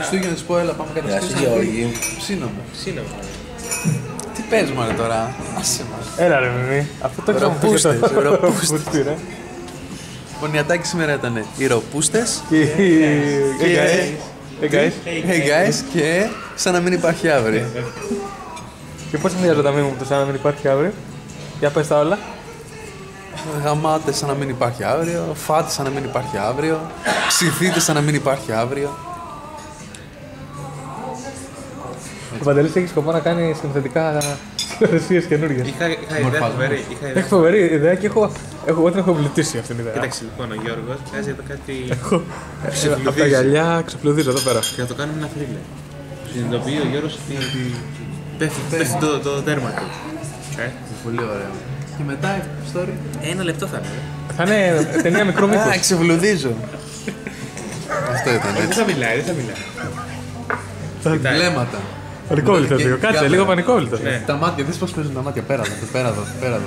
Χριστούγεννα σου πω, έλα πάμε Γεια σου κατασκευή. Γιώργη. Ψήνομαι. Τι παίζουμε μάλλον τώρα. Άσε μας. Έλα ρε Μιμή. Αυτό το ξέρω. Ροπούστες, ροπούστες. Ροπούστες, ρε. Μονιατάκι σήμερα ήταν οι ροπούστες. Και... Hey guys. Hey guys και σαν να μην υπάρχει αύριο. Και πώς συνδυάζω τα μήνυμα μου το σαν να μην υπάρχει αύριο. Για πες τα όλα. Γαμάτε σαν να μην υπάρχει αύριο. Φάτε σαν να μην υπάρχει αύριο. Ψηθείτε σαν να μην υπάρχει αύριο. Ο Παντελής έχει σκοπό να κάνει συνθετικά σκηνοθεσίες καινούργιες. Είχα ιδέα φοβερή. Έχει φοβερή ιδέα και εγώ την έχω εμπλουτίσει αυτήν την ιδέα. Κοίταξε λοιπόν, ο Γιώργος βγάζει εδώ κάτι. Από τα γυαλιά ξεπλουδίζω εδώ πέρα. Και θα το κάνουμε ένα θρίλερ. Συνειδητοποιεί ο Γιώργος ότι πέφτει το τέρμα του. Πολύ ωραίο. Και μετά η story. Ένα λεπτό θα είναι. Θα είναι ταινία μικρό Α, μήκος. ξεβλουδίζω. Αυτό ήταν Δεν έτσι. θα μιλάει, δεν θα μιλάει. Βλέμματα. Πανικόβλητο λίγο. Κάτσε, λίγο πανικόβλητο. Ναι. Τα μάτια, δεις πώς παίζουν τα μάτια. Πέρα εδώ, πέρα εδώ, πέρα εδώ.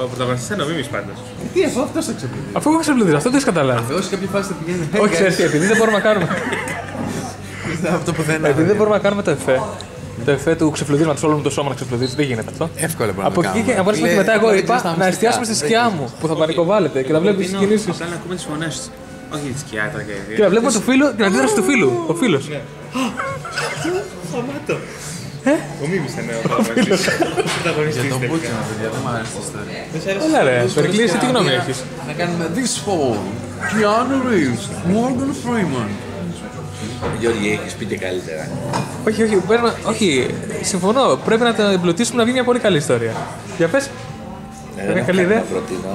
Ο πρωταγωνιστής είναι ο Μίμης πάντως. Τι αυτό, αυτός θα ξεβλουδίζει. Αφού έχω ξεπλουδίσει, αυτό δεν έχει καταλάβει. Εγώ σε κάποια φάση θα πηγαίνει. Όχι, ξέρεις τι, επειδή δεν μπορούμε να κάνουμε. Αυτό που δεν Επειδή δεν μπορούμε να κάνουμε το εφέ. Το εφέ του ξεφλουδίσματος όλο μου το σώμα να ξεφλουδίσει, δεν γίνεται αυτό. Εύκολα μπορεί Από να το εκεί και κάνουμε. από εκεί και μετά, εγώ είπα να εστιάσουμε στη σκιά μου που θα πανικοβάλλετε και να βλέπουμε τις κινήσεις. Απλά να ακούμε τις φωνές του. Όχι τη σκιά τώρα και Και να βλέπουμε την αντίδραση του φίλου. Ο φίλος. Σταμάτω. Ο Μίμης ήταν ο πρωταγωνιστής. Για τον Μπούτσινα, παιδιά, δεν μου αρέσει η ιστορία. Έλα ρε, Περικλή, εσύ τι γνώμη έχεις. Να κάνουμε this fall. Keanu Reeves, Morgan Freeman. Γιώργη, έχεις πει και καλύτερα. Όχι, συμφωνώ. Πρέπει να τα εμπλουτίσουμε να βγει μια πολύ καλή ιστορία. Για πες. Δεν καλή ιδέα. Να προτείνω.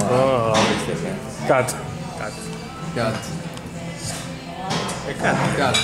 Κάτω. Κάτι. κάτι. Κάτι.